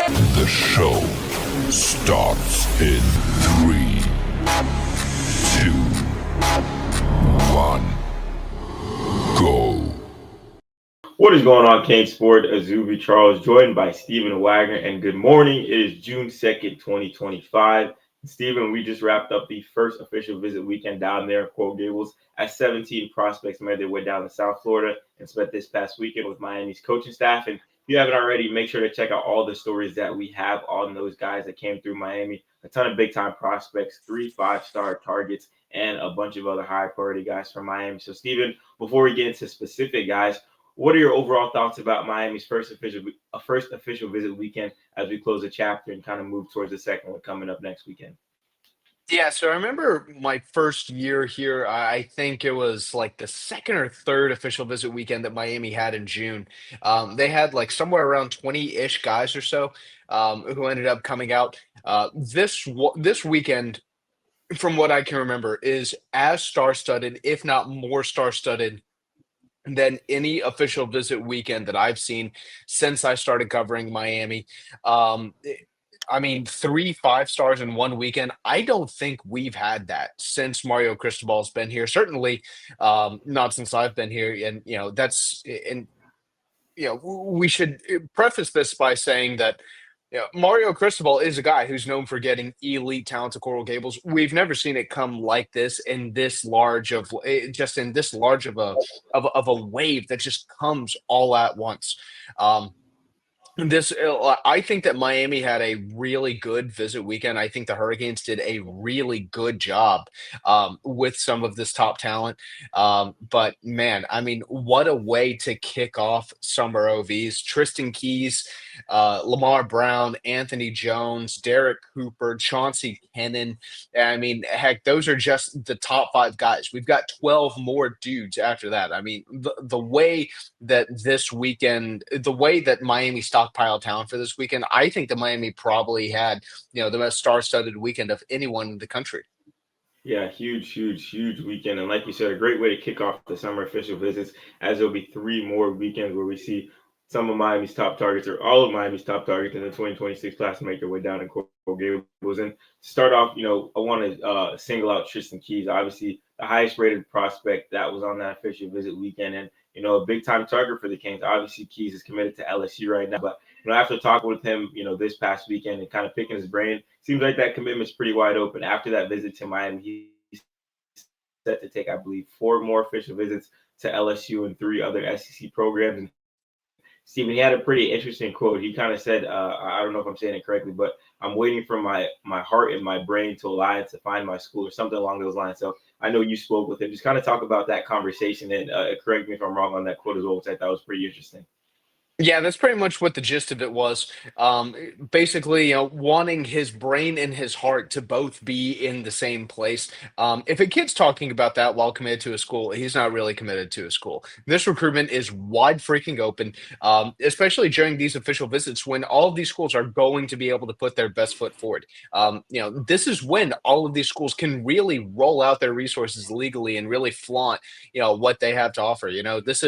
The show starts in 3, 2, 1, go. What is going on, CaneSport? Izubee Charles, joined by Stephen Wagner, and good morning. It is June 2nd, 2025. Stephen, we just wrapped up the first official visit weekend down there in Coral Gables as 17 prospects made their way down to South Florida and spent this past weekend with Miami's coaching staff. And if you haven't already, make sure to check out all the stories that we have on those guys that came through Miami. A ton of big-time prospects, 3 5-star targets, and a bunch of other high-priority guys from Miami. So, Stephen, before we get into specific guys, what are your overall thoughts about Miami's first official visit weekend as we close the chapter and kind of move towards the second one coming up next weekend? Yeah, so I remember my first year here. I think it was like the second or third official visit weekend that Miami had in June. They had like somewhere around 20-ish guys or so who ended up coming out. This weekend, from what I can remember, is as star-studded, if not more star-studded than any official visit weekend that I've seen since I started covering Miami. I mean, 3 5 stars in one weekend. I don't think we've had that since Mario Cristobal's been here. Certainly, not since I've been here. And that's and we should preface this by saying that Mario Cristobal is a guy who's known for getting elite talent to Coral Gables. We've never seen it come like this in this large of just in this large of a wave that just comes all at once. I think that Miami had a really good visit weekend. I think the Hurricanes did a really good job with some of this top talent. But man, I mean, what a way to kick off summer OVs. Tristan Keys, Lamar Brown, Anthony Jones, Derek Cooper, Chauncey Kennan. I mean, heck, those are just the top 5 guys. We've got 12 more dudes after that. I mean, the way that this weekend, the way that Miami stockpiled talent for this weekend, I think that Miami probably had, the most star-studded weekend of anyone in the country. Yeah, huge weekend. And like you said, a great way to kick off the summer official visits, as there'll be 3 more weekends where we see some of Miami's top targets or all of Miami's top targets in the 2026 class make their way down in Coral Gables. And to start off, I want to single out Tristan Keys, obviously the highest rated prospect that was on that official visit weekend. And a big time target for the Canes. Obviously, Keys is committed to LSU right now, but after talking with him, this past weekend and kind of picking his brain, seems like that commitment's pretty wide open. After that visit to Miami, he's set to take, I believe, 4 more official visits to LSU and 3 other SEC programs. And Stephen, he had a pretty interesting quote. He kind of said, I don't know if I'm saying it correctly, but I'm waiting for my heart and my brain to align to find my school or something along those lines. So I know you spoke with him. Just kind of talk about that conversation and correct me if I'm wrong on that quote as well, which I thought was pretty interesting. Yeah, that's pretty much what the gist of it was. Basically, wanting his brain and his heart to both be in the same place. If a kid's talking about that while committed to a school, he's not really committed to a school. This recruitment is wide freaking open, especially during these official visits when all of these schools are going to be able to put their best foot forward. This is when all of these schools can really roll out their resources legally and really flaunt, what they have to offer. This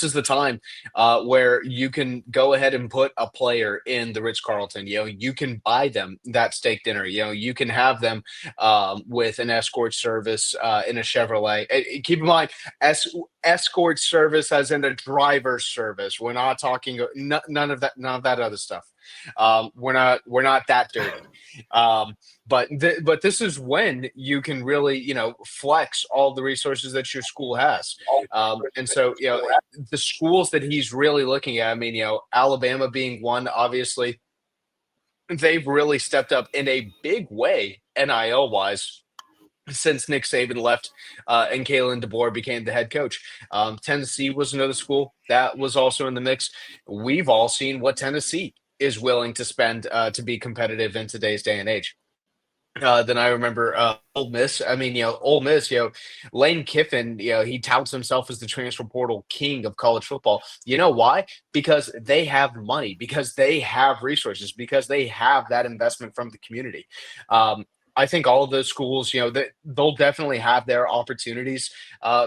is the time where you can go ahead and put a player in the Ritz-Carlton. You can buy them that steak dinner. You can have them with an escort service in a Chevrolet. Keep in mind, escort service as in a driver service. We're not talking none of that other stuff. We're not that dirty. But this is when you can really, flex all the resources that your school has. And so, the schools that he's really looking at, I mean, Alabama being one, obviously, they've really stepped up in a big way, NIL wise, since Nick Saban left and Kalen DeBoer became the head coach. Tennessee was another school that was also in the mix. We've all seen what Tennessee is willing to spend to be competitive in today's day and age. Then I remember Ole Miss. I mean, Ole Miss, Lane Kiffin, he touts himself as the transfer portal king of college football. You know why? Because they have money, because they have resources, because they have that investment from the community. I think all of those schools, they'll definitely have their opportunities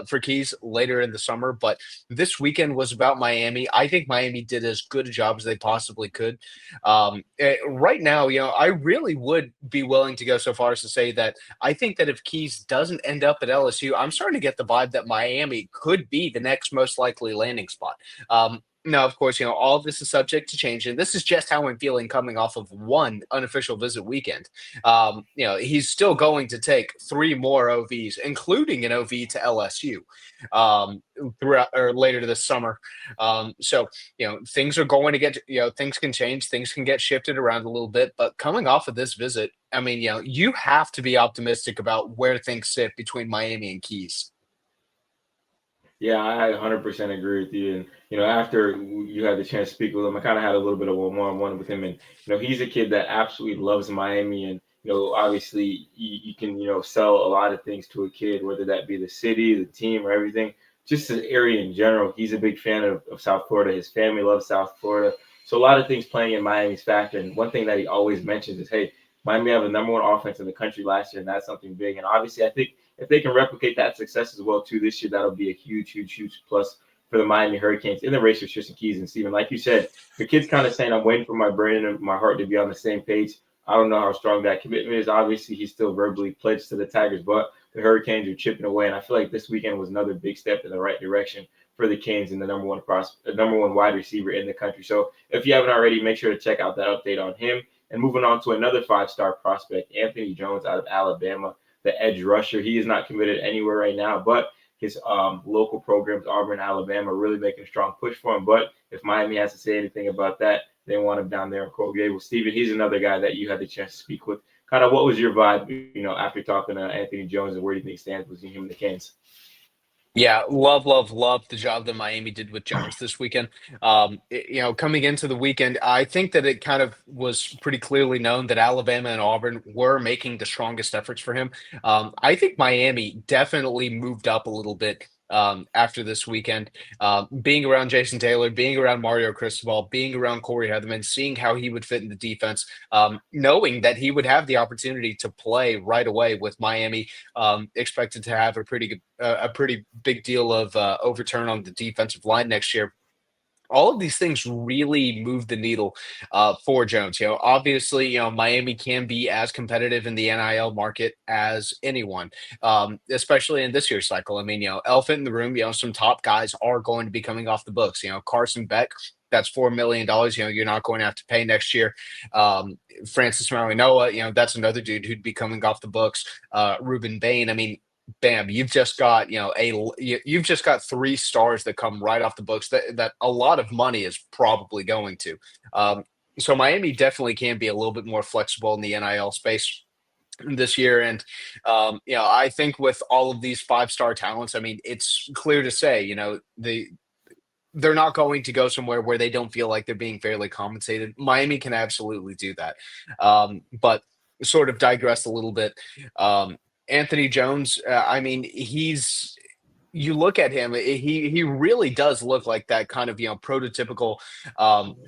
for keys later in the summer. But this weekend was about Miami. I think Miami did as good a job as they possibly could. Right now, I really would be willing to go so far as to say that I think that if Keys doesn't end up at LSU, I'm starting to get the vibe that Miami could be the next most likely landing spot. Now, of course, all of this is subject to change, and this is just how I'm feeling coming off of one unofficial visit weekend. He's still going to take three more OVs, including an OV to LSU throughout or later this summer. So, things are going to get, things can change, things can get shifted around a little bit. But coming off of this visit, I mean, you have to be optimistic about where things sit between Miami and Keys. Yeah, I 100% agree with you. And, after you had the chance to speak with him, I kind of had a little bit of a one-on-one with him. And, he's a kid that absolutely loves Miami. And, obviously you can, sell a lot of things to a kid, whether that be the city, the team, or everything, just the area in general. He's a big fan of South Florida. His family loves South Florida. So a lot of things playing in Miami's factor. And one thing that he always mentions is, hey, Miami have the number one offense in the country last year, and that's something big. And obviously, I think if they can replicate that success as well too this year, that'll be a huge, huge, huge plus for the Miami Hurricanes in the race with Tristan Keys and Steven. Like you said, the kid's kind of saying, I'm waiting for my brain and my heart to be on the same page. I don't know how strong that commitment is. Obviously, he's still verbally pledged to the Tigers, but the Hurricanes are chipping away. And I feel like this weekend was another big step in the right direction for the Canes and the number one wide receiver in the country. So if you haven't already, make sure to check out that update on him. And moving on to another five-star prospect, Anthony Jones out of Alabama, the edge rusher. He is not committed anywhere right now, but his local programs, Auburn, Alabama, are really making a strong push for him. But if Miami has to say anything about that, they want him down there in Coral Gables. Steven, he's another guy that you had the chance to speak with. Kind of what was your vibe, after talking to Anthony Jones, and where do you think he stands between him and the Canes? Yeah, love, love, love the job that Miami did with Jones this weekend. Coming into the weekend, I think that it kind of was pretty clearly known that Alabama and Auburn were making the strongest efforts for him. I think Miami definitely moved up a little bit after this weekend. Being around Jason Taylor, being around Mario Cristobal, being around Corey Heatherman, seeing how he would fit in the defense, knowing that he would have the opportunity to play right away with Miami, expected to have a pretty big deal of overturn on the defensive line next year. All of these things really move the needle for Jones. Obviously, Miami can be as competitive in the NIL market as anyone, especially in this year's cycle. I mean, elephant in the room, some top guys are going to be coming off the books. Carson Beck, that's $4 million. You're not going to have to pay next year. Francis Noah, that's another dude who'd be coming off the books. Ruben Bain, I mean, bam, you've just got you've just got three stars that come right off the books that a lot of money is probably going to. So Miami definitely can be a little bit more flexible in the NIL space this year. And I think with all of these five-star talents, I mean, it's clear to say, they're not going to go somewhere where they don't feel like they're being fairly compensated. Miami can absolutely do that. But sort of digress a little bit. Anthony Jones, I mean, you look at him, he really does look like that kind of, prototypical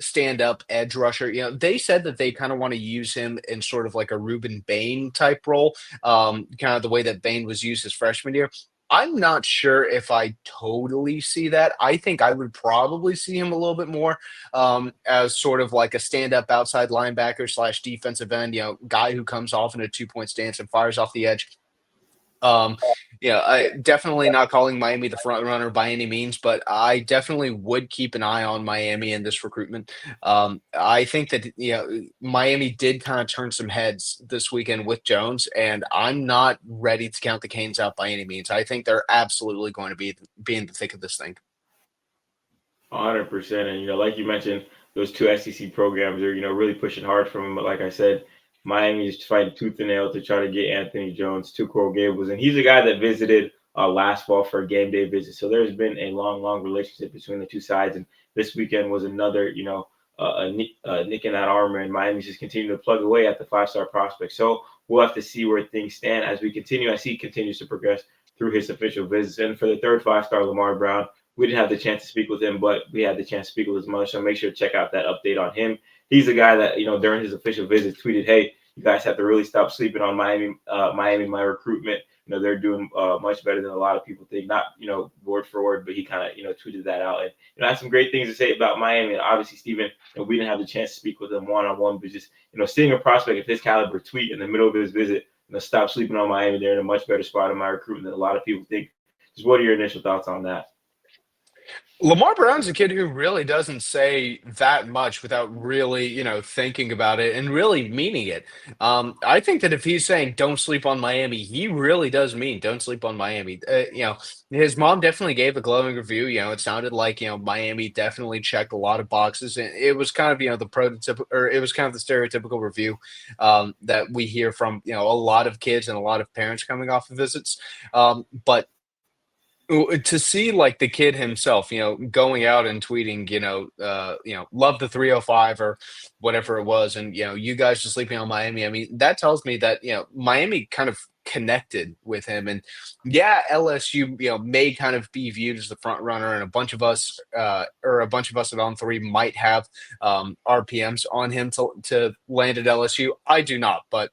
stand-up edge rusher. They said that they kind of want to use him in sort of like a Ruben Bain type role, kind of the way that Bain was used his freshman year. I'm not sure if I totally see that. I think I would probably see him a little bit more as sort of like a stand-up outside linebacker / defensive end, guy who comes off in a two-point stance and fires off the edge. I definitely not calling Miami the front runner by any means, but I definitely would keep an eye on Miami in this recruitment. I think that Miami did kind of turn some heads this weekend with Jones, and I'm not ready to count the Canes out by any means. I think they're absolutely going to be in the thick of this thing. 100%. And, like you mentioned, those two SEC programs are, really pushing hard for him. But like I said, Miami is fighting tooth and nail to try to get Anthony Jones to Coral Gables. And he's a guy that visited last fall for a game day visit. So there's been a long, long relationship between the two sides. And this weekend was another, a nick in that armor. And Miami's just continuing to plug away at the five-star prospect. So we'll have to see where things stand as we continue, as he continues to progress through his official visits. And for the third five-star, Lamar Brown, we didn't have the chance to speak with him, but we had the chance to speak with his mother. So make sure to check out that update on him. He's a guy that, during his official visit tweeted, hey, you guys have to really stop sleeping on Miami. My recruitment. They're doing much better than a lot of people think. Not word for word, but he kind of tweeted that out, and I had some great things to say about Miami. And obviously, Steven, we didn't have the chance to speak with him one on one, but just seeing a prospect of his caliber tweet in the middle of his visit, stop sleeping on Miami. They're in a much better spot in my recruitment than a lot of people think. Just what are your initial thoughts on that? Lamar Brown's a kid who really doesn't say that much without really, thinking about it and really meaning it. I think that if he's saying "don't sleep on Miami," he really does mean "don't sleep on Miami." His mom definitely gave a glowing review. It sounded like Miami definitely checked a lot of boxes, and it was kind of the prototypical, or it was kind of the stereotypical review that we hear from a lot of kids and a lot of parents coming off of visits. But to see like the kid himself, going out and tweeting, love the 305 or whatever it was, and you guys just sleeping on Miami. I mean, that tells me that Miami kind of connected with him, and yeah, LSU may kind of be viewed as the front runner, and a bunch of us at On Three might have RPMs on him to land at LSU. I do not, but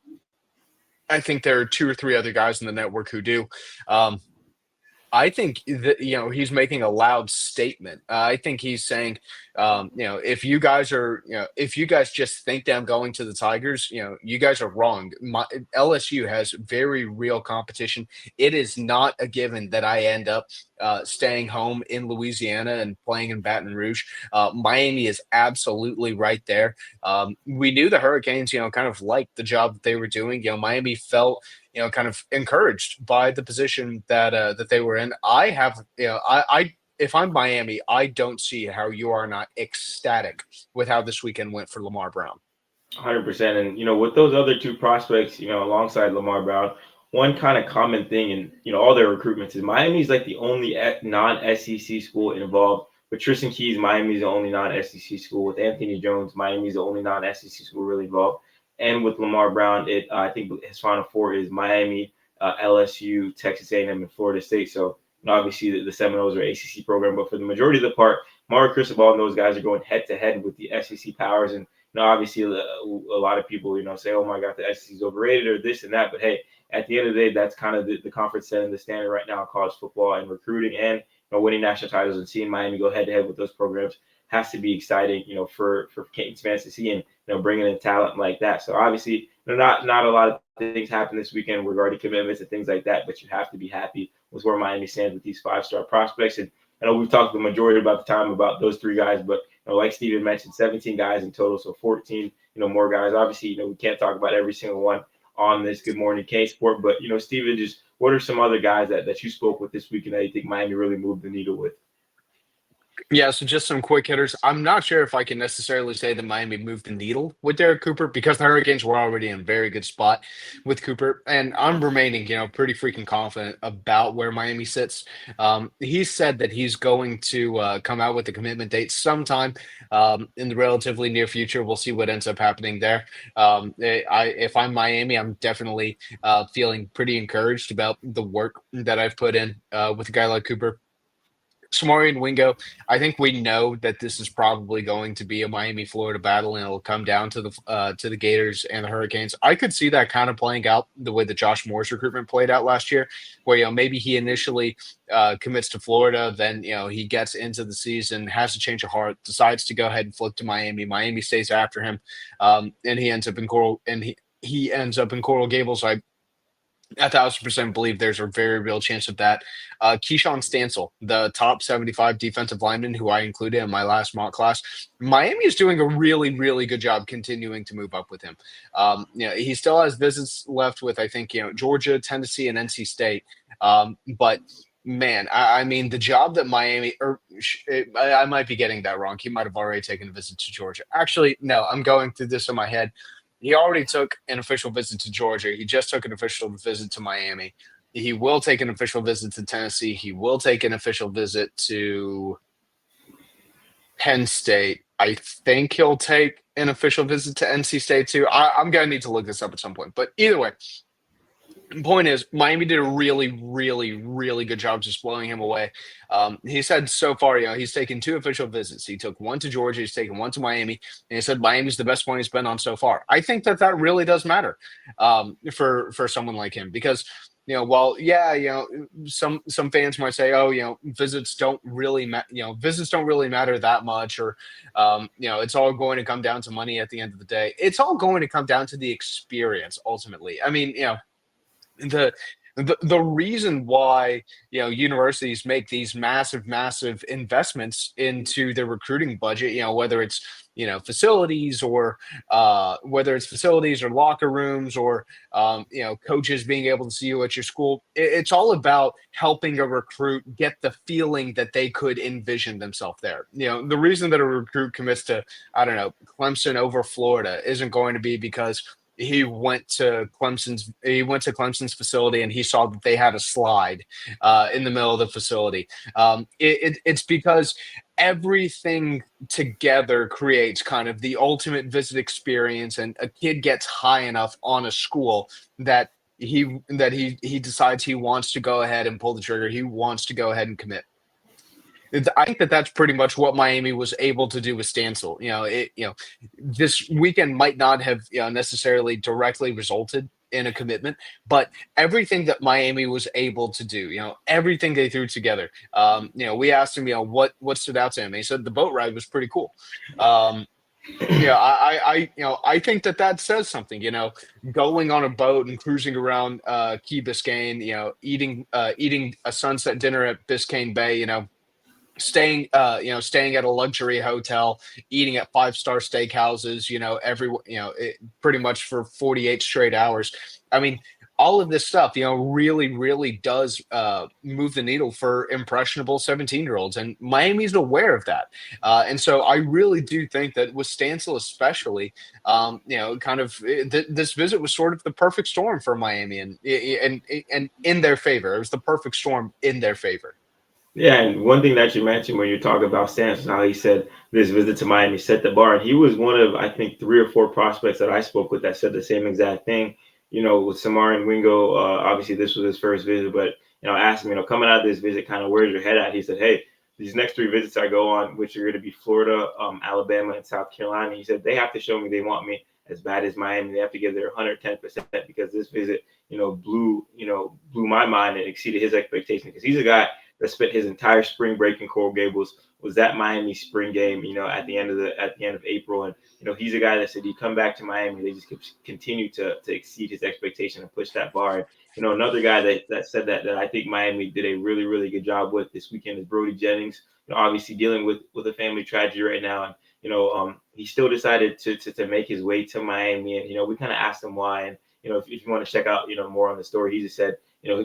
I think there are two or three other guys in the network who do. I think that he's making a loud statement. I think he's saying, if you guys just think that I'm going to the Tigers, you guys are wrong. LSU has very real competition. It is not a given that I end up staying home in Louisiana and playing in Baton Rouge. Miami is absolutely right there. We knew the Hurricanes, kind of liked the job that they were doing. Miami felt kind of encouraged by the position that they were in. I have, if I'm Miami, I don't see how you are not ecstatic with how this weekend went for Lamar Brown. 100%. And, with those other two prospects, alongside Lamar Brown, one kind of common thing in, all their recruitments is Miami's like the only non-SEC school involved. With Tristan Keys, Miami's the only non-SEC school. With Anthony Jones, Miami's the only non-SEC school really involved. And with Lamar Brown, I think his Final Four is Miami, LSU, Texas A&M, and Florida State. So obviously the Seminoles are ACC program, but for the majority of the part, Mario Cristobal and those guys are going head to head with the SEC powers. And obviously a lot of people say, "Oh my God, the SEC is overrated" or this and that. But hey, at the end of the day, that's kind of the conference setting the standard right now in college football and recruiting, and winning national titles and seeing Miami go head to head with those programs has to be exciting, for Canes fans to see, and bringing in talent like that. So obviously, not a lot of things happen this weekend regarding commitments and things like that, but you have to be happy with where Miami stands with these 5-star prospects. And I know we've talked the majority about the time about those three guys, but like Steven mentioned, 17 guys in total, so 14, more guys. Obviously, we can't talk about every single one on this Good Morning CaneSport, but Steven, just what are some other guys that you spoke with this weekend that you think Miami really moved the needle with? Yeah, so just some quick hitters. I'm not sure if I can necessarily say that Miami moved the needle with Derek Cooper because the Hurricanes were already in a very good spot with Cooper, and I'm remaining, pretty freaking confident about where Miami sits. He said that he's going to come out with a commitment date sometime in the relatively near future. We'll see what ends up happening there. If I'm Miami, I'm definitely feeling pretty encouraged about the work that I've put in with a guy like Cooper. Samari and Wingo, I think we know that this is probably going to be a Miami-Florida battle, and it'll come down to the Gators and the Hurricanes. I could see that kind of playing out the way that Josh Moore's recruitment played out last year, where maybe he initially commits to Florida, then he gets into the season, has a change of heart, decides to go ahead and flip to Miami. Miami stays after him, and he ends up in Coral Gables. I 1,000% believe there's a very real chance of that. Keyshawn Stansel, the top 75 defensive lineman who I included in my last mock class, Miami is doing a really, really good job continuing to move up with him. He still has visits left with, I think, Georgia, Tennessee, and NC State. But man, I mean, the job that Miami, I might be getting that wrong. He might have already taken a visit to Georgia. Actually, no, I'm going through this in my head. He already took an official visit to Georgia. He just took an official visit to Miami. He will take an official visit to Tennessee. He will take an official visit to Penn State. I think he'll take an official visit to NC State too. I'm going to need to look this up at some point. But either way, Point is, Miami did a really, really, really good job just blowing him away. He said so far, he's taken 2 official visits. He took one to Georgia, he's taken one to Miami, and he said Miami's the best one he's been on so far. I think that that really does matter for someone like him because while some fans might say, oh, visits don't really matter that much, or it's all going to come down to money at the end of the day. It's all going to come down to the experience ultimately. I mean, the the reason why universities make these massive investments into their recruiting budget, whether it's facilities or locker rooms or coaches being able to see you at your school, it's all about helping a recruit get the feeling that they could envision themselves there. The reason that a recruit commits to, I don't know, Clemson over Florida isn't going to be because he went to Clemson's facility and he saw that they had a slide in the middle of the facility. It's because everything together creates kind of the ultimate visit experience, and a kid gets high enough on a school that he decides he wants to go ahead and pull the trigger. He wants to go ahead and commit. I think that that's pretty much what Miami was able to do with Stansel. This weekend might not have necessarily directly resulted in a commitment, but everything that Miami was able to do, everything they threw together. We asked him, what stood out to him. And he said the boat ride was pretty cool. I think that that says something. Going on a boat and cruising around Key Biscayne, eating a sunset dinner at Biscayne Bay, staying at a luxury hotel, eating at 5-star steakhouses, pretty much for 48 straight hours. I mean, all of this stuff, really, really does move the needle for impressionable 17-year-olds, and Miami's aware of that. And so I really do think that with Stansel especially, this visit was sort of the perfect storm for Miami, and in their favor. It was the perfect storm in their favor. Yeah, and one thing that you mentioned when you talk about Stanton, how he said this visit to Miami set the bar, and he was one of, I think, 3 or 4 prospects that I spoke with that said the same exact thing. With Samar and Wingo, obviously this was his first visit, but I asked him, coming out of this visit, kind of where's your head at? He said, hey, these next 3 visits I go on, which are going to be Florida, Alabama, and South Carolina. He said they have to show me they want me as bad as Miami. They have to give their 110% because this visit, blew my mind and exceeded his expectations because he's a guy that spent his entire spring break in Coral Gables, was that Miami spring game, at the end of April. And, he's a guy that said he'd come back to Miami. They just continue to exceed his expectation and push that bar. And, another guy that said that I think Miami did a really, really good job with this weekend is Brody Jennings, obviously dealing with a family tragedy right now. And, he still decided to make his way to Miami. And, we kind of asked him why. And, if you want to check out, more on the story, he just said,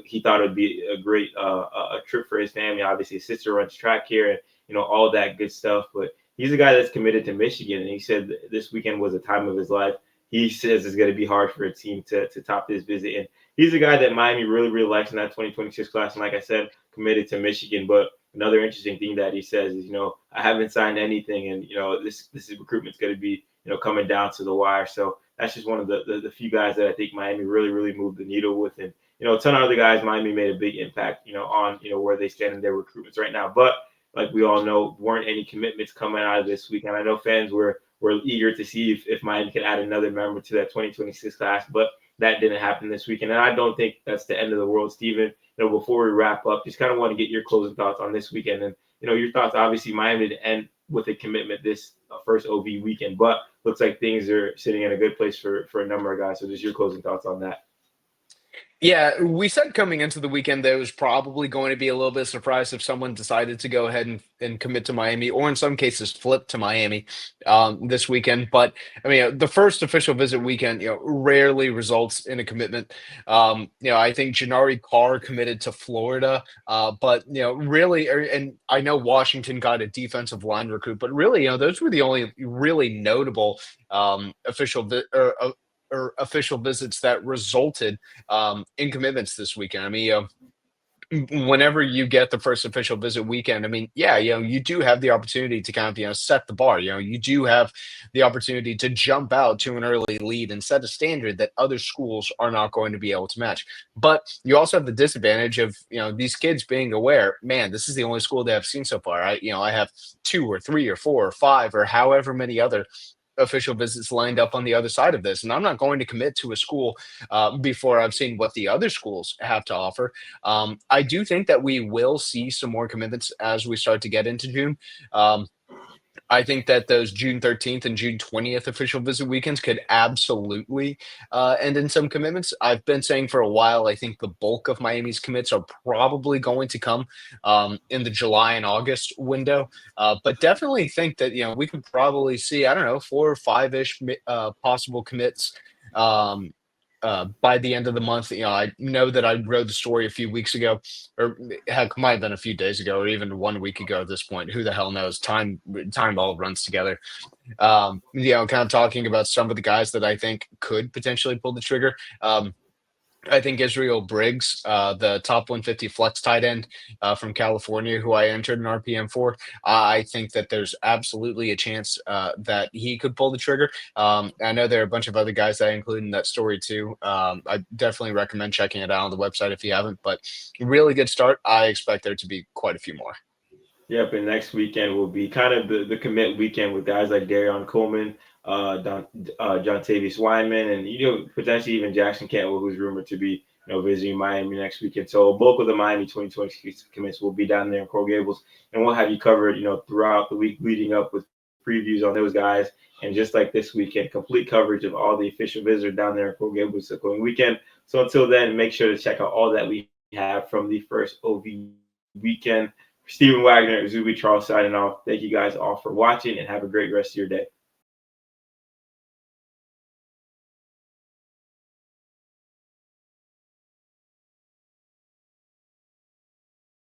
he thought it would be a great a trip for his family. Obviously, his sister runs track here and, all that good stuff. But he's a guy that's committed to Michigan. And he said this weekend was a time of his life. He says it's going to be hard for a team to top this visit. And he's a guy that Miami really, really likes in that 2026 class. And like I said, committed to Michigan. But another interesting thing that he says is, I haven't signed anything. And, this recruitment's going to be, coming down to the wire. So that's just one of the few guys that I think Miami really, really moved the needle with. And, a ton of other guys, Miami made a big impact, on, where they stand in their recruitments right now. But like we all know, weren't any commitments coming out of this week. And I know fans were eager to see if Miami could add another member to that 2026 class, but that didn't happen this weekend. And I don't think that's the end of the world, Steven. Before we wrap up, just kind of want to get your closing thoughts on this weekend. And, your thoughts, obviously, Miami didn't end with a commitment this first OV weekend, but looks like things are sitting in a good place for a number of guys. So just your closing thoughts on that. Yeah, we said coming into the weekend that it was probably going to be a little bit surprised if someone decided to go ahead and commit to Miami, or in some cases flip to Miami this weekend. But I mean, the first official visit weekend, rarely results in a commitment. I think Jannari Carr committed to Florida, but really, and I know Washington got a defensive line recruit, but really, those were the only really notable official visits that resulted in commitments this weekend. I mean, whenever you get the first official visit weekend, I mean, yeah, you do have the opportunity to kind of, set the bar. You do have the opportunity to jump out to an early lead and set a standard that other schools are not going to be able to match. But you also have the disadvantage of, these kids being aware, man, this is the only school they have seen so far. I have 2 or 3 or 4 or 5 or however many other official visits lined up on the other side of this. And I'm not going to commit to a school before I've seen what the other schools have to offer. I do think that we will see some more commitments as we start to get into June. Um, I think that those June 13th and June 20th official visit weekends could absolutely end in some commitments. I've been saying for a while, I think the bulk of Miami's commits are probably going to come in the July and August window. But definitely think that, we could probably see, I don't know, 4 or 5-ish possible commits. Um, by the end of the month. I know that I wrote the story a few weeks ago, or heck, might have been a few days ago, or even 1 week ago at this point. Who the hell knows? Time all runs together. Kind of talking about some of the guys that I think could potentially pull the trigger. I think Israel Briggs, the top 150 flex tight end from California, who I entered an RPM for, I think that there's absolutely a chance that he could pull the trigger. I know there are a bunch of other guys that I include in that story too. I definitely recommend checking it out on the website if you haven't, but really good start. I expect there to be quite a few more. Yep, and next weekend will be kind of the commit weekend with guys like Darion Coleman, John Tavius Wyman, and potentially even Jackson Cantwell, who's rumored to be visiting Miami next weekend. So bulk of the Miami 2020 commits will be down there in Coral Gables, and we'll have you covered throughout the week leading up with previews on those guys, and just like this weekend, complete coverage of all the official visitors down there in Coral Gables the going weekend. So until then, make sure to check out all that we have from the first OV weekend. Stephen Wagner, Izubee Charles signing off. Thank you guys all for watching, and have a great rest of your day.